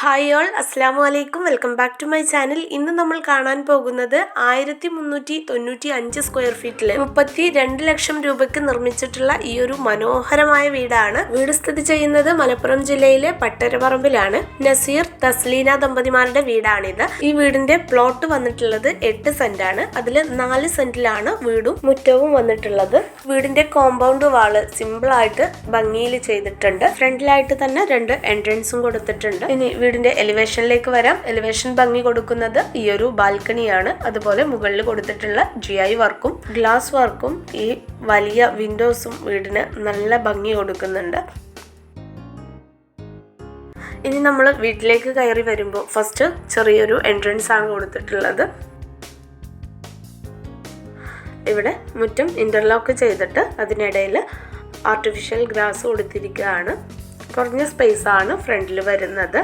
Hi all, അസ്സാം വലൈക്കും. Welcome back to my channel. ഇന്ന് നമ്മൾ കാണാൻ പോകുന്നത് 1395 സ്ക്വയർ ഫീറ്റിൽ 32 ലക്ഷം രൂപയ്ക്ക് നിർമ്മിച്ചിട്ടുള്ള ഈ ഒരു മനോഹരമായ വീടാണ്. വീട് സ്ഥിതി ചെയ്യുന്നത് മലപ്പുറം ജില്ലയിലെ പട്ടരപറമ്പിലാണ്. നസീർ തസ്ലീന ദമ്പതിമാരുടെ വീടാണിത്. ഈ വീടിന്റെ പ്ലോട്ട് വന്നിട്ടുള്ളത് 8 സെന്റാണ്. അതിൽ 4 സെന്റിലാണ് വീടും മുറ്റവും വന്നിട്ടുള്ളത്. വീടിന്റെ കോമ്പൗണ്ട് വാള് സിമ്പിൾ ആയിട്ട് ഭംഗിയിൽ ചെയ്തിട്ടുണ്ട്. ഫ്രണ്ടിലായിട്ട് തന്നെ 2 എൻട്രൻസും കൊടുത്തിട്ടുണ്ട്. ഇനി വീടിന്റെ എലിവേഷനിലേക്ക് വരാം. എലിവേഷൻ ഭംഗി കൊടുക്കുന്നത് ഈ ഒരു ബാൽക്കണിയാണ്. അതുപോലെ മുകളിൽ കൊടുത്തിട്ടുള്ള GI വർക്കും ഗ്ലാസ് വർക്കും ഈ വലിയ വിൻഡോസും വീടിന് നല്ല ഭംഗി കൊടുക്കുന്നുണ്ട്. ഇനി നമ്മൾ വീട്ടിലേക്ക് കയറി വരുമ്പോൾ ഫസ്റ്റ് ചെറിയൊരു എൻട്രൻസ് ആണ് കൊടുത്തിട്ടുള്ളത്. ഇവിടെ മുറ്റം ഇന്റർലോക്ക് ചെയ്തിട്ട് അതിനിടയിൽ ആർട്ടിഫിഷ്യൽ ഗ്രാസ് കൊടുത്തിരിക്കുകയാണ്. കുറഞ്ഞ സ്പേസ് ആണ് ഫ്രണ്ടിൽ വരുന്നത്.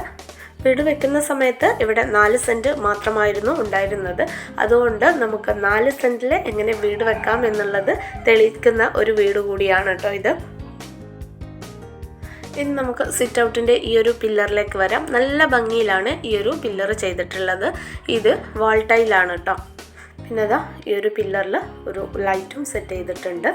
വീട് വെക്കുന്ന സമയത്ത് ഇവിടെ 4 സെന്റ് മാത്രമായിരുന്നു ഉണ്ടായിരുന്നത്. അതുകൊണ്ട് നമുക്ക് 4 സെന്റിൽ എങ്ങനെ വീട് വെക്കാം എന്നുള്ളത് തെളിയിക്കുന്ന ഒരു വീട് കൂടിയാണ് കേട്ടോ ഇത്. ഇനി നമുക്ക് സിറ്റ് ഔട്ടിന്റെ ഈ ഒരു പില്ലറിലേക്ക് വരാം. നല്ല ഭംഗിയിലാണ് ഈ ഒരു പില്ലർ ചെയ്തിട്ടുള്ളത്. ഇത് വാൾ ടൈലാണ് കേട്ടോ. പിന്നെ ഇതാ ഈ ഒരു പില്ലറിൽ ഒരു ലൈറ്റും സെറ്റ് ചെയ്തിട്ടുണ്ട്.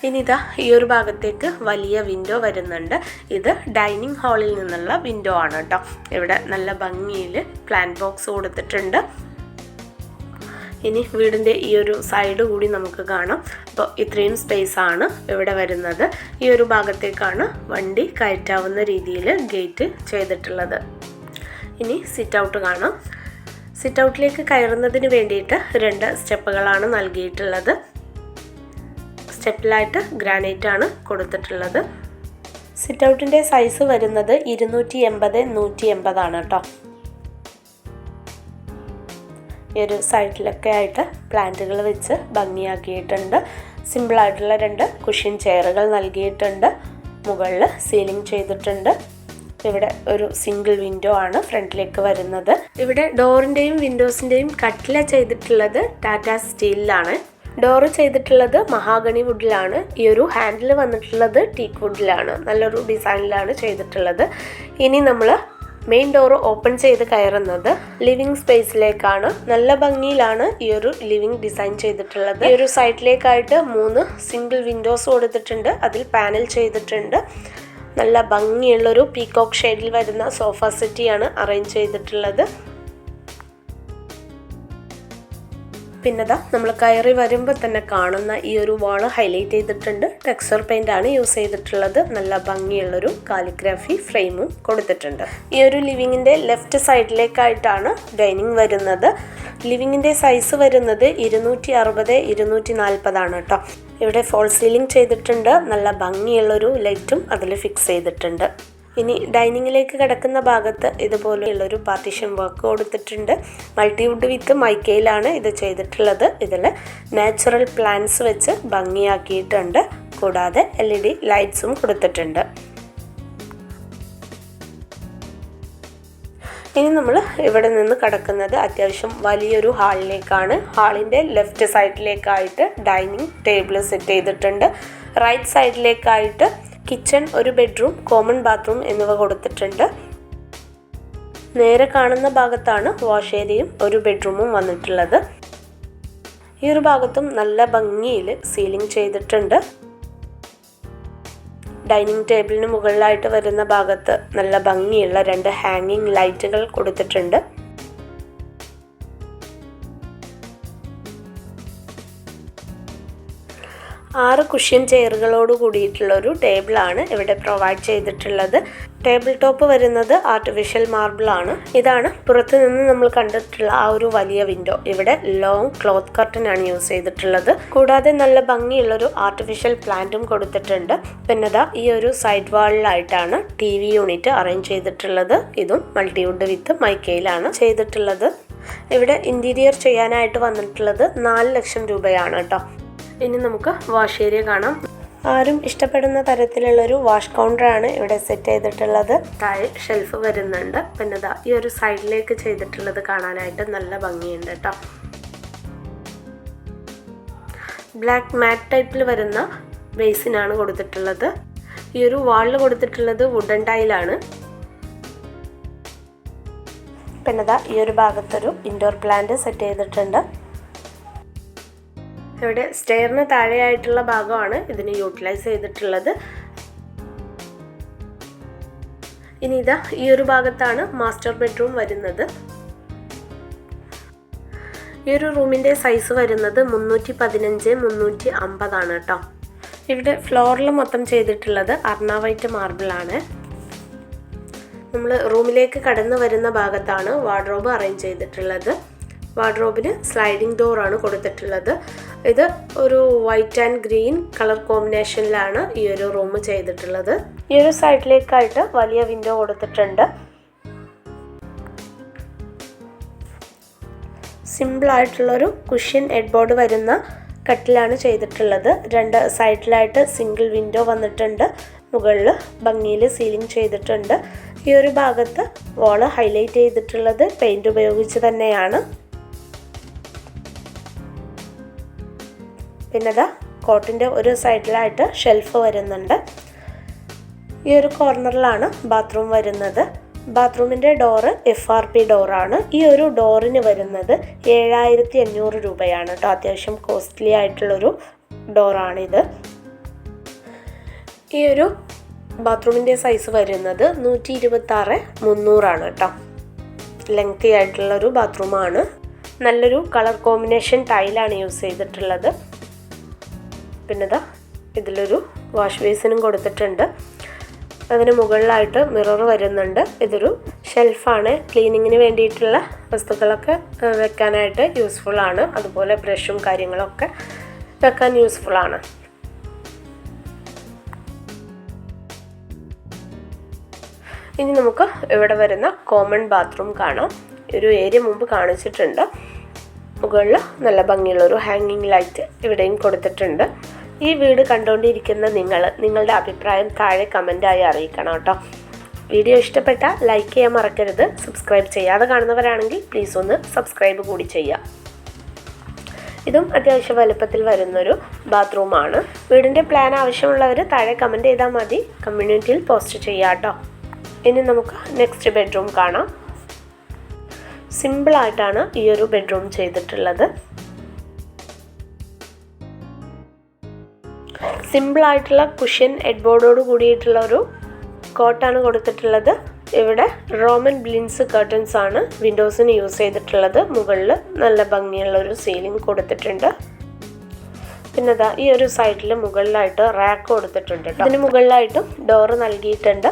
ഇനി ഇതാ ഈ ഒരു ഭാഗത്തേക്ക് വലിയ വിൻഡോ വരുന്നുണ്ട്. ഇത് ഡൈനിങ് ഹാളിൽ നിന്നുള്ള വിൻഡോ ആണ് കേട്ടോ. ഇവിടെ നല്ല ഭംഗിയിൽ പ്ലാന്റ് ബോക്സ് കൊടുത്തിട്ടുണ്ട്. ഇനി വീടിൻ്റെ ഈ ഒരു സൈഡ് കൂടി നമുക്ക് കാണാം. അപ്പോൾ ഇത്രയും സ്പേസ് ആണ് ഇവിടെ വരുന്നത്. ഈ ഒരു ഭാഗത്തേക്കാണ് വണ്ടി കയറ്റാവുന്ന രീതിയിൽ ഗേറ്റ് ചെയ്തിട്ടുള്ളത്. ഇനി സിറ്റ് ഔട്ട് കാണാം. സിറ്റ് ഔട്ടിലേക്ക് കയറുന്നതിന് വേണ്ടിയിട്ട് 2 സ്റ്റെപ്പുകളാണ് നൽകിയിട്ടുള്ളത്. സ്റ്റെപ്പിലായിട്ട് ഗ്രാനൈറ്റ് ആണ് കൊടുത്തിട്ടുള്ളത്. സിറ്റ് ഔട്ടിൻ്റെ സൈസ് വരുന്നത് 280x180 ആണ് കേട്ടോ. ഈ ഒരു സൈഡിലൊക്കെ ആയിട്ട് പ്ലാന്റുകൾ വെച്ച് ഭംഗിയാക്കിയിട്ടുണ്ട്. സിമ്പിളായിട്ടുള്ള 2 കുഷ്യൻ ചെയറുകൾ നൽകിയിട്ടുണ്ട്. മുകളിൽ സീലിംഗ് ചെയ്തിട്ടുണ്ട്. ഇവിടെ ഒരു സിംഗിൾ വിൻഡോ ആണ് ഫ്രണ്ടിലേക്ക് വരുന്നത്. ഇവിടെ ഡോറിൻ്റെയും വിൻഡോസിൻ്റെയും കട്ടില ചെയ്തിട്ടുള്ളത് ടാറ്റ സ്റ്റീലിലാണ്. ഡോറ് ചെയ്തിട്ടുള്ളത് മഹാഗണി വുഡിലാണ്. ഈ ഒരു ഹാൻഡിൽ വന്നിട്ടുള്ളത് ടീക്ക് വുഡിലാണ്. നല്ലൊരു ഡിസൈനിലാണ് ചെയ്തിട്ടുള്ളത്. ഇനി നമ്മൾ മെയിൻ ഡോറ് ഓപ്പൺ ചെയ്ത് കയറുന്നത് ലിവിങ് സ്പേസിലേക്കാണ്. നല്ല ഭംഗിയിലാണ് ഈ ഒരു ലിവിങ് ഡിസൈൻ ചെയ്തിട്ടുള്ളത്. ഈ ഒരു സൈഡിലേക്കായിട്ട് 3 സിംഗിൾ വിൻഡോസ് കൊടുത്തിട്ടുണ്ട്. അതിൽ പാനൽ ചെയ്തിട്ടുണ്ട്. നല്ല ഭംഗിയുള്ളൊരു പീകോക്ക് ഷെയ്ഡിൽ വരുന്ന സോഫ സെറ്റിയാണ് അറേഞ്ച് ചെയ്തിട്ടുള്ളത്. പിന്നെതാ നമ്മൾ കയറി വരുമ്പോൾ തന്നെ കാണുന്ന ഈ ഒരു വാള് ഹൈലൈറ്റ് ചെയ്തിട്ടുണ്ട്. ടെക്സ്ചർ പെയിന്റ് ആണ് യൂസ് ചെയ്തിട്ടുള്ളത്. നല്ല ഭംഗിയുള്ളൊരു കാലിഗ്രാഫി ഫ്രെയിമും കൊടുത്തിട്ടുണ്ട്. ഈ ഒരു ലിവിങ്ങിന്റെ ലെഫ്റ്റ് സൈഡിലേക്കായിട്ടാണ് ഡൈനിങ് വരുന്നത്. ലിവിങ്ങിന്റെ സൈസ് വരുന്നത് 260x240 ആണ് കേട്ടോ. ഇവിടെ ഫോൾ സീലിംഗ് ചെയ്തിട്ടുണ്ട്. നല്ല ഭംഗിയുള്ളൊരു ലൈറ്റും അതിൽ ഫിക്സ് ചെയ്തിട്ടുണ്ട്. ഇനി ഡൈനിങ്ങിലേക്ക് കിടക്കുന്ന ഭാഗത്ത് ഇതുപോലെയുള്ളൊരു പാർട്ടീഷൻ വർക്ക് കൊടുത്തിട്ടുണ്ട്. മൾട്ടിവുഡ് വിത്ത് മൈക്കയിലാണ് ഇത് ചെയ്തിട്ടുള്ളത്. ഇതിൽ നാച്ചുറൽ പ്ലാന്റ്സ് വെച്ച് ഭംഗിയാക്കിയിട്ടുണ്ട്. കൂടാതെ LED ലൈറ്റ്സും കൊടുത്തിട്ടുണ്ട്. ഇനി നമ്മൾ ഇവിടെ നിന്ന് കിടക്കുന്നത് അത്യാവശ്യം വലിയൊരു ഹാളിലേക്കാണ്. ഹാളിൻ്റെ ലെഫ്റ്റ് സൈഡിലേക്കായിട്ട് ഡൈനിങ് ടേബിൾ സെറ്റ് ചെയ്തിട്ടുണ്ട്. റൈറ്റ് സൈഡിലേക്കായിട്ട് കിച്ചൺ, ഒരു ബെഡ്റൂം, കോമൺ ബാത്റൂം എന്നിവ കൊടുത്തിട്ടുണ്ട്. നേരെ കാണുന്ന ഭാഗത്താണ് വാഷ് ഏരിയയും ഒരു ബെഡ്റൂമും വന്നിട്ടുള്ളത്. ഈ ഒരു ഭാഗത്തും നല്ല ഭംഗിയിൽ സീലിംഗ് ചെയ്തിട്ടുണ്ട്. ഡൈനിങ് ടേബിളിന് മുകളിലായിട്ട് വരുന്ന ഭാഗത്ത് നല്ല ഭംഗിയുള്ള 2 ഹാങ്ങിങ് ലൈറ്റുകൾ കൊടുത്തിട്ടുണ്ട്. ആറ് കുഷ്യൻ ചെയറുകളോട് കൂടിയിട്ടുള്ള ഒരു ടേബിളാണ് ഇവിടെ പ്രൊവൈഡ് ചെയ്തിട്ടുള്ളത്. ടേബിൾ ടോപ്പ് വരുന്നത് ആർട്ടിഫിഷ്യൽ മാർബിൾ ആണ്. ഇതാണ് പുറത്ത് നിന്ന് നമ്മൾ കണ്ടിട്ടുള്ള ആ ഒരു വലിയ വിൻഡോ. ഇവിടെ ലോങ് ക്ലോത്ത് കർട്ടൻ ആണ് യൂസ് ചെയ്തിട്ടുള്ളത്. കൂടാതെ നല്ല ഭംഗിയുള്ളൊരു ആർട്ടിഫിഷ്യൽ പ്ലാന്റും കൊടുത്തിട്ടുണ്ട്. പിന്നെ ഈ ഒരു സൈഡ് വാളിലായിട്ടാണ് TV യൂണിറ്റ് അറേഞ്ച് ചെയ്തിട്ടുള്ളത്. ഇതും മൾട്ടിവുഡ് വിത്ത് മൈക്കയിലാണ് ചെയ്തിട്ടുള്ളത്. ഇവിടെ ഇന്റീരിയർ ചെയ്യാനായിട്ട് വന്നിട്ടുള്ളത് 4 ലക്ഷം രൂപയാണ് കേട്ടോ. ഇനി നമുക്ക് വാഷ് ഏരിയ കാണാം. ആരും ഇഷ്ടപ്പെടുന്ന തരത്തിലുള്ളൊരു വാഷ് കൗണ്ടറാണ് ഇവിടെ സെറ്റ് ചെയ്തിട്ടുള്ളത്. താഴെ ഷെൽഫ് വരുന്നുണ്ട്. പിന്നെ ഈ ഒരു സൈഡിലേക്ക് ചെയ്തിട്ടുള്ളത് കാണാനായിട്ട് നല്ല ഭംഗിയുണ്ട് കേട്ടോ. ബ്ലാക്ക് മാറ്റ് ടൈപ്പിൽ വരുന്ന ബേസിനാണ് കൊടുത്തിട്ടുള്ളത്. ഈ ഒരു വാളിൽ കൊടുത്തിട്ടുള്ളത് വുഡൻ ടൈലാണ്. പിന്നെ ഇതാ ഈ ഒരു ഭാഗത്തൊരു ഇൻഡോർ പ്ലാന്റ് സെറ്റ് ചെയ്തിട്ടുണ്ട്. ഇവിടെ സ്റ്റെയറിന് താഴെയായിട്ടുള്ള ഭാഗമാണ് ഇതിന് യൂട്ടിലൈസ് ചെയ്തിട്ടുള്ളത്. ഇനി ഇതാ ഈ ഒരു ഭാഗത്താണ് മാസ്റ്റർ ബെഡ്റൂം വരുന്നത്. ഈ ഒരു റൂമിൻ്റെ സൈസ് വരുന്നത് 315x350 ആണ് കേട്ടോ. ഇവിടെ ഫ്ലോറിൽ മൊത്തം ചെയ്തിട്ടുള്ളത് അർണ വൈറ്റ് മാർബിളാണ്. നമ്മൾ റൂമിലേക്ക് കടന്നു വരുന്ന ഭാഗത്താണ് വാർഡ്രോബ് അറേഞ്ച് ചെയ്തിട്ടുള്ളത്. വാർഡ്രോബിന് സ്ലൈഡിംഗ് ഡോറാണ് കൊടുത്തിട്ടുള്ളത്. ഇത് ഒരു വൈറ്റ് ആൻഡ് ഗ്രീൻ കളർ കോമ്പിനേഷനിലാണ് ഈ ഒരു റൂം ചെയ്തിട്ടുള്ളത്. ഈ ഒരു സൈഡിലേക്കായിട്ട് വലിയ വിൻഡോ കൊടുത്തിട്ടുണ്ട്. സിമ്പിളായിട്ടുള്ളൊരു കുഷ്യൻ ഹെഡ്ബോർഡ് വരുന്ന കട്ടിലാണ് ചെയ്തിട്ടുള്ളത്. 2 സൈഡിലായിട്ട് സിംഗിൾ വിൻഡോ വന്നിട്ടുണ്ട്. മുകളിൽ ഭംഗിയിൽ സീലിംഗ് ചെയ്തിട്ടുണ്ട്. ഈ ഒരു ഭാഗത്ത് വാള് ഹൈലൈറ്റ് ചെയ്തിട്ടുള്ളത് പെയിൻറ് ഉപയോഗിച്ച് തന്നെയാണ്. പിന്നെ ഇതാ കോട്ടിൻ്റെ ഒരു സൈഡിലായിട്ട് ഷെൽഫ് വരുന്നുണ്ട്. ഈ ഒരു കോർണറിലാണ് ബാത്റൂം വരുന്നത്. ബാത്റൂമിൻ്റെ ഡോറ് FRP ഡോറാണ്. ഈ ഒരു ഡോറിന് വരുന്നത് 7500 രൂപയാണ് കേട്ടോ. അത്യാവശ്യം കോസ്റ്റ്ലി ആയിട്ടുള്ളൊരു ഡോറാണിത്. ഈ ഒരു ബാത്റൂമിൻ്റെ സൈസ് വരുന്നത് 126x300 കേട്ടോ. ലെങ്തി ആയിട്ടുള്ളൊരു ബാത്റൂമാണ്. നല്ലൊരു കളർ കോമ്പിനേഷൻ ടൈലാണ് യൂസ് ചെയ്തിട്ടുള്ളത്. പിന്നെ ഇതാ ഇതിലൊരു വാഷ് ബേസിനും കൊടുത്തിട്ടുണ്ട്. അതിന് മുകളിലായിട്ട് മിറർ വരുന്നുണ്ട്. ഇതൊരു ഷെൽഫാണ്. ക്ലീനിങ്ങിന് വേണ്ടിയിട്ടുള്ള വസ്തുക്കളൊക്കെ വെക്കാനായിട്ട് യൂസ്ഫുള്ളാണ്. അതുപോലെ ബ്രഷും കാര്യങ്ങളൊക്കെ വെക്കാൻ യൂസ്ഫുള്ളാണ്. ഇനി നമുക്ക് ഇവിടെ വരുന്ന കോമൺ ബാത്റൂം കാണാം. ഒരു ഏരിയ മുമ്പ് കാണിച്ചിട്ടുണ്ട്. മുകളിൽ നല്ല ഭംഗിയുള്ളൊരു ഹാങ്ങിങ് ലൈറ്റ് ഇവിടെയും കൊടുത്തിട്ടുണ്ട്. ഈ വീട് കണ്ടുകൊണ്ടിരിക്കുന്ന നിങ്ങളുടെ അഭിപ്രായം താഴെ കമൻറ്റായി അറിയിക്കണം കേട്ടോ. വീഡിയോ ഇഷ്ടപ്പെട്ട ലൈക്ക് ചെയ്യാൻ മറക്കരുത്. സബ്സ്ക്രൈബ് ചെയ്യാതെ കാണുന്നവരാണെങ്കിൽ പ്ലീസ് ഒന്ന് സബ്സ്ക്രൈബ് കൂടി ചെയ്യുക. ഇതും അത്യാവശ്യം വലുപ്പത്തിൽ വരുന്നൊരു ബാത്റൂമാണ്. വീടിൻ്റെ പ്ലാൻ ആവശ്യമുള്ളവർ താഴെ കമൻറ്റ് ചെയ്താൽ മതി. കമ്മ്യൂണിറ്റിയിൽ പോസ്റ്റ് ചെയ്യാം കേട്ടോ. ഇനി നമുക്ക് നെക്സ്റ്റ് ബെഡ്റൂം കാണാം. സിമ്പിളായിട്ടാണ് ഈ ഒരു ബെഡ്റൂം ചെയ്തിട്ടുള്ളത്. സിമ്പിളായിട്ടുള്ള കുഷ്യൻ ഹെഡ്ബോർഡോട് കൂടിയിട്ടുള്ള ഒരു കോട്ടാണ് കൊടുത്തിട്ടുള്ളത്. ഇവിടെ റോമൻ ബ്ലിൻസ് കർട്ടൻസ് ആണ് വിൻഡോസിന് യൂസ് ചെയ്തിട്ടുള്ളത്. മുകളിൽ നല്ല ഭംഗിയുള്ളൊരു സീലിംഗ് കൊടുത്തിട്ടുണ്ട്. പിന്നെ അതാ ഈ ഒരു സൈഡിൽ മുകളിലായിട്ട് റാക്ക് കൊടുത്തിട്ടുണ്ട്. ഇതിന് മുകളിലായിട്ടും ഡോറ് നൽകിയിട്ടുണ്ട്.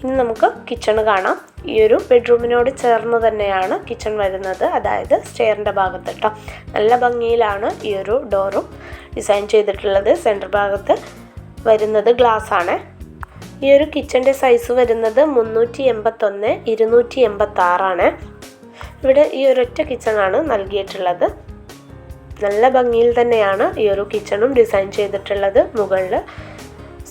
ഇനി നമുക്ക് കിച്ചൺ കാണാം. ഈ ഒരു ബെഡ്റൂമിനോട് ചേർന്ന് തന്നെയാണ് കിച്ചൺ വരുന്നത്. അതായത് സ്റ്റെയറിൻ്റെ ഭാഗത്ത് കേട്ടോ. നല്ല ഭംഗിയിലാണ് ഈ ഒരു ഡോറും ഡിസൈൻ ചെയ്തിട്ടുള്ളത്. സെൻറ്റർ ഭാഗത്ത് വരുന്നത് ഗ്ലാസ് ആണ്. ഈ ഒരു കിച്ചൻ്റെ സൈസ് വരുന്നത് 381x286 ആണ്. ഇവിടെ ഈ ഒരൊറ്റ കിച്ചണാണ് നൽകിയിട്ടുള്ളത്. നല്ല ഭംഗിയിൽ തന്നെയാണ് ഈ ഒരു കിച്ചണും ഡിസൈൻ ചെയ്തിട്ടുള്ളത്. മുകളിൽ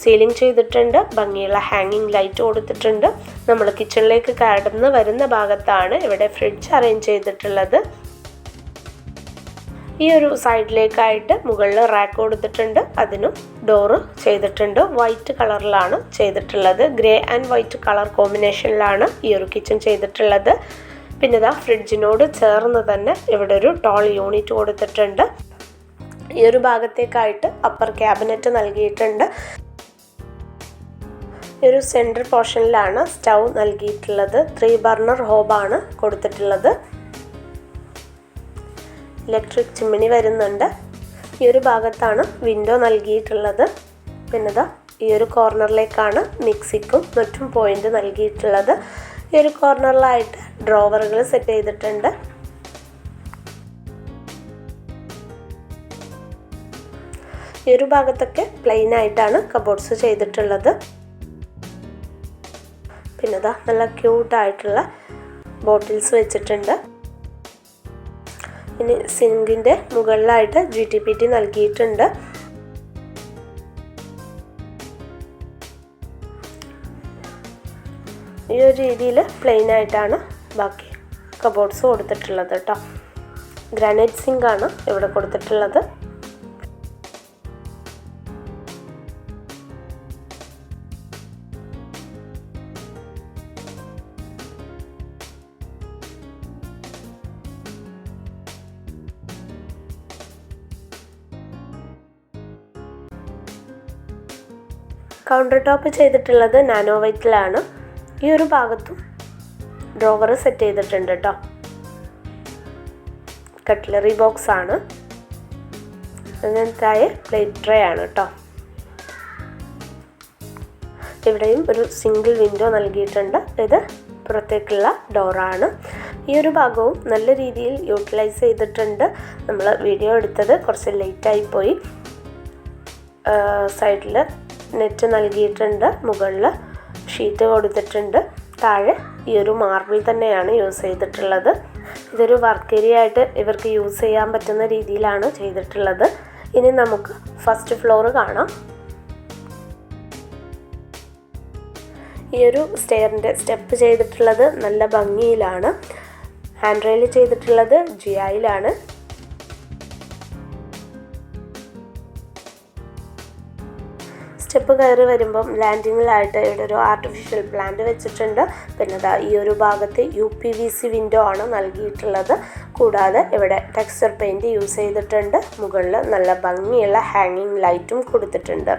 സീലിംഗ് ചെയ്തിട്ടുണ്ട്. ഭംഗിയുള്ള ഹാങ്ങിങ് ലൈറ്റ് കൊടുത്തിട്ടുണ്ട്. നമ്മൾ കിച്ചണിലേക്ക് കടന്ന് വരുന്ന ഭാഗത്താണ് ഇവിടെ ഫ്രിഡ്ജ് അറേഞ്ച് ചെയ്തിട്ടുള്ളത്. ഈ ഒരു സൈഡിലേക്കായിട്ട് മുകളിൽ റാക്ക് കൊടുത്തിട്ടുണ്ട്. അതിനും ഡോറ് ചെയ്തിട്ടുണ്ട്. വൈറ്റ് കളറിലാണ് ചെയ്തിട്ടുള്ളത്. ഗ്രേ ആൻഡ് വൈറ്റ് കളർ കോമ്പിനേഷനിലാണ് ഈ ഒരു കിച്ചൺ ചെയ്തിട്ടുള്ളത്. പിന്നെ ഇതാ ഫ്രിഡ്ജിനോട് ചേർന്ന് തന്നെ ഇവിടെ ഒരു ടോൾ യൂണിറ്റ് കൊടുത്തിട്ടുണ്ട്. ഈ ഒരു ഭാഗത്തേക്കായിട്ട് അപ്പർ ക്യാബിനറ്റ് നൽകിയിട്ടുണ്ട്. ഈ ഒരു സെൻറ്റർ പോർഷനിലാണ് സ്റ്റൗ നൽകിയിട്ടുള്ളത്. 3 ബർണർ ഹോബാണ് കൊടുത്തിട്ടുള്ളത്. ഇലക്ട്രിക് ചിമ്മിണി വരുന്നുണ്ട്. ഈ ഒരു ഭാഗത്താണ് വിൻഡോ നൽകിയിട്ടുള്ളത്. പിന്നെ ഇതാ ഈ ഒരു കോർണറിലേക്കാണ് മിക്സിക്കും മറ്റും പോയിന്റ് നൽകിയിട്ടുള്ളത്. ഈ ഒരു കോർണറിലായിട്ട് ഡ്രോവറുകൾ സെറ്റ് ചെയ്തിട്ടുണ്ട്. ഈ ഒരു ഭാഗത്തൊക്കെ പ്ലെയിൻ ആയിട്ടാണ് കബോർഡ്സ് ചെയ്തിട്ടുള്ളത്. പിന്നെ ഇതാ നല്ല ക്യൂട്ടായിട്ടുള്ള ബോട്ടിൽസ് വെച്ചിട്ടുണ്ട്. ഇനി സിങ്കിൻ്റെ മുകളിലായിട്ട് GTPT നൽകിയിട്ടുണ്ട്. ഈ ഒരു രീതിയിൽ പ്ലെയിൻ ആയിട്ടാണ് ബാക്കി കബോർഡ്സ് കൊടുത്തിട്ടുള്ളത് കേട്ടോ. ഗ്രാനൈറ്റ് സിങ്കാണ് ഇവിടെ കൊടുത്തിട്ടുള്ളത്. കൗണ്ടർ ടോപ്പ് ചെയ്തിട്ടുള്ളത് നാനോ വൈറ്റിലാണ്. ഈ ഒരു ഭാഗത്തും ഡ്രോവർ സെറ്റ് ചെയ്തിട്ടുണ്ട് കേട്ടോ. കട്ട്ലറി ബോക്സ് ആണ്. അതിനകത്തായ പ്ലേറ്റ് ട്രേ ആണ് കേട്ടോ. ഇവിടെയും ഒരു സിംഗിൾ വിൻഡോ നൽകിയിട്ടുണ്ട്. ഇത് പുറത്തേക്കുള്ള ഡോറാണ്. ഈ ഒരു ഭാഗവും നല്ല രീതിയിൽ യൂട്ടിലൈസ് ചെയ്തിട്ടുണ്ട്. നമ്മൾ വീഡിയോ എടുത്തത് കുറച്ച് ലേറ്റായി പോയി. സൈഡിൽ നെറ്റ് നൽകിയിട്ടുണ്ട്, മുകളിൽ ഷീറ്റ് കൊടുത്തിട്ടുണ്ട്, താഴെ ഈ ഒരു മാർബിൾ തന്നെയാണ് യൂസ് ചെയ്തിട്ടുള്ളത്. ഇതൊരു വർക്ക് ഏരിയ ആയിട്ട് ഇവർക്ക് യൂസ് ചെയ്യാൻ പറ്റുന്ന രീതിയിലാണ് ചെയ്തിട്ടുള്ളത്. ഇനി നമുക്ക് ഫസ്റ്റ് ഫ്ലോർ കാണാം. ഈ ഒരു സ്റ്റെയറിൻ്റെ സ്റ്റെപ്പ് ചെയ്തിട്ടുള്ളത് നല്ല ഭംഗിയിലാണ്. ഹാൻഡ് റെയിൽ ചെയ്തിട്ടുള്ളത് ജിഐയിലാണ്. സ്റ്റെപ്പ് കയറി വരുമ്പം ലാൻഡിങ്ങിലായിട്ട് ഇവിടെ ഒരു ആർട്ടിഫിഷ്യൽ പ്ലാന്റ് വെച്ചിട്ടുണ്ട്. പിന്നെ ഈ ഒരു ഭാഗത്ത് UPVC വിൻഡോ ആണ് നൽകിയിട്ടുള്ളത്. കൂടാതെ ഇവിടെ ടെക്സ്ചർ പെയിൻറ് യൂസ് ചെയ്തിട്ടുണ്ട്. മുകളിൽ നല്ല ഭംഗിയുള്ള ഹാങ്ങിങ് ലൈറ്റും കൊടുത്തിട്ടുണ്ട്.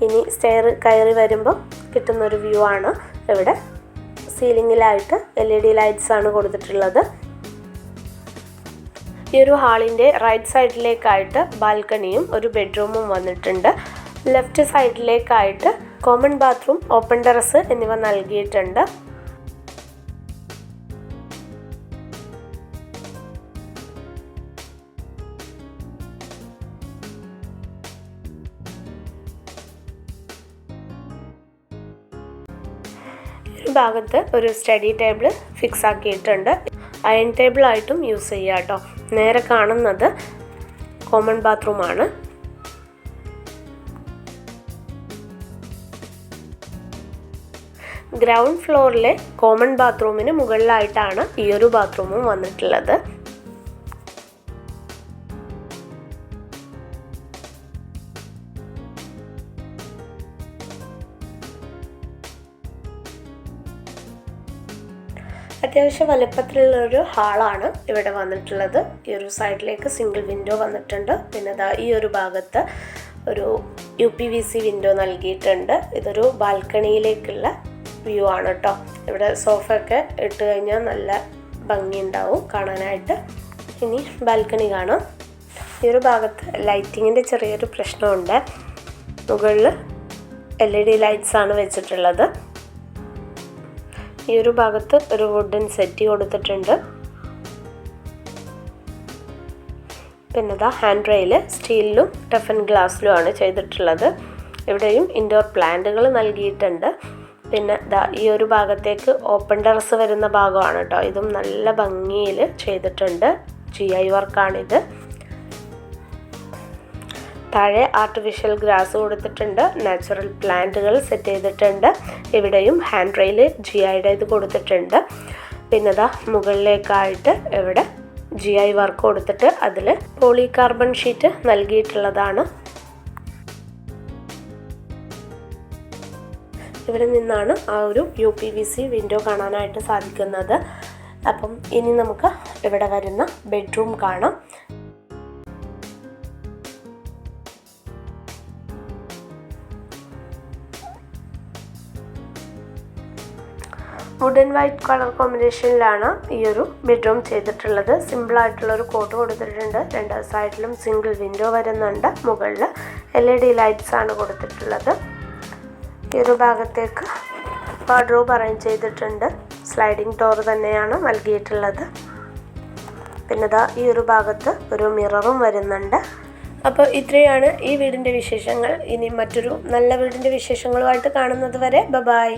ഇനി സ്റ്റെയർ കയറി വരുമ്പോൾ കിട്ടുന്നൊരു വ്യൂ ആണ്. ഇവിടെ സീലിങ്ങിലായിട്ട് LED ലൈറ്റ്സ് ആണ് കൊടുത്തിട്ടുള്ളത്. ഈ ഒരു ഹാളിൻ്റെ റൈറ്റ് സൈഡിലേക്കായിട്ട് ബാൽക്കണിയും ഒരു ബെഡ്റൂമും വന്നിട്ടുണ്ട്. ലെഫ്റ്റ് സൈഡിലേക്കായിട്ട് കോമൺ ബാത്റൂം, ഓപ്പൺ ടെറസ് എന്നിവ നൽകിയിട്ടുണ്ട്. ഈ ഭാഗത്ത് ഒരു സ്റ്റഡി ടേബിൾ ഫിക്സ് ആക്കിയിട്ടുണ്ട്. അയൺ ടേബിൾ ആയിട്ടും യൂസ് ചെയ്യാം കേട്ടോ. നേരെ കാണുന്നത് കോമൺ ബാത്റൂമാണ്. ഗ്രൗണ്ട് ഫ്ലോറിലെ കോമൺ ബാത്റൂമിന് മുകളിലായിട്ടാണ് ഈ ഒരു ബാത്റൂമും വന്നിട്ടുള്ളത്. അത്യാവശ്യം വലുപ്പത്തിലുള്ളൊരു ഹാളാണ് ഇവിടെ വന്നിട്ടുള്ളത്. ഈ ഒരു സൈഡിലേക്ക് സിംഗിൾ വിൻഡോ വന്നിട്ടുണ്ട്. പിന്നെ ഈ ഒരു ഭാഗത്ത് ഒരു UPVC വിൻഡോ നൽകിയിട്ടുണ്ട്. ഇതൊരു ബാൽക്കണിയിലേക്കുള്ള വ്യൂ ആണ് കേട്ടോ. ഇവിടെ സോഫയൊക്കെ ഇട്ട് കഴിഞ്ഞാൽ നല്ല ഭംഗിയുണ്ടാവും കാണാനായിട്ട്. ഇനി ബാൽക്കണി കാണാം. ഈ ഒരു ഭാഗത്ത് ലൈറ്റിങ്ങിൻ്റെ ചെറിയൊരു പ്രശ്നമുണ്ട്. മുകളിൽ LED ലൈറ്റ്സ് ആണ് വെച്ചിട്ടുള്ളത്. ഈ ഒരു ഭാഗത്ത് ഒരു വുഡൻ സെറ്റി കൊടുത്തിട്ടുണ്ട്. പിന്നെ ഹാൻഡ് റെയിൽ സ്റ്റീലിലും ടഫൻ ഗ്ലാസ്സിലും ആണ് ചെയ്തിട്ടുള്ളത്. ഇവിടെയും ഇൻഡോർ പ്ലാന്റുകൾ നൽകിയിട്ടുണ്ട്. പിന്നെ ഈ ഒരു ഭാഗത്തേക്ക് ഓപ്പൺ ടെറസ് വരുന്ന ഭാഗമാണ് കേട്ടോ. ഇതും നല്ല ഭംഗിയിൽ ചെയ്തിട്ടുണ്ട്. GI വർക്കാണിത്. താഴെ ആർട്ടിഫിഷ്യൽ ഗ്രാസ് കൊടുത്തിട്ടുണ്ട്. നാച്ചുറൽ പ്ലാന്റുകൾ സെറ്റ് ചെയ്തിട്ടുണ്ട്. ഇവിടെയും ഹാൻഡ് റെയിൽ GIയുടെ ഇത് കൊടുത്തിട്ടുണ്ട്. പിന്നെ മുകളിലേക്കായിട്ട് ഇവിടെ GI വർക്ക് കൊടുത്തിട്ട് അതിൽ പോളികാർബൺ ഷീറ്റ് നൽകിയിട്ടുള്ളതാണ്. ഇവിടെ നിന്നാണ് ആ ഒരു UPVC വിൻഡോ കാണാനായിട്ട് സാധിക്കുന്നത്. അപ്പം ഇനി നമുക്ക് ഇവിടെ വരുന്ന ബെഡ്റൂം കാണാം. വുഡ് ആൻഡ് വൈറ്റ് കളർ കോമ്പിനേഷനിലാണ് ഈ ഒരു ബെഡ്റൂം ചെയ്തിട്ടുള്ളത്. സിമ്പിളായിട്ടുള്ളൊരു കോട്ട് കൊടുത്തിട്ടുണ്ട്. രണ്ട് സൈഡിലും സിംഗിൾ വിൻഡോ വരുന്നുണ്ട്. മുകളിൽ LED ലൈറ്റ്സ് ആണ് കൊടുത്തിട്ടുള്ളത്. ഈ ഒരു ഭാഗത്തേക്ക് വാർഡ്രോബ് അറേഞ്ച് ചെയ്തിട്ടുണ്ട്. സ്ലൈഡിംഗ് ഡോർ തന്നെയാണ് നൽകിയിട്ടുള്ളത്. പിന്നെ ഈ ഒരു ഭാഗത്ത് ഒരു മിററും വരുന്നുണ്ട്. അപ്പോൾ ഇത്രയാണ് ഈ വീടിൻ്റെ വിശേഷങ്ങൾ. ഇനി മറ്റൊരു നല്ല വീടിൻ്റെ വിശേഷങ്ങളുമായിട്ട് കാണുന്നത് വരെ ബൈ.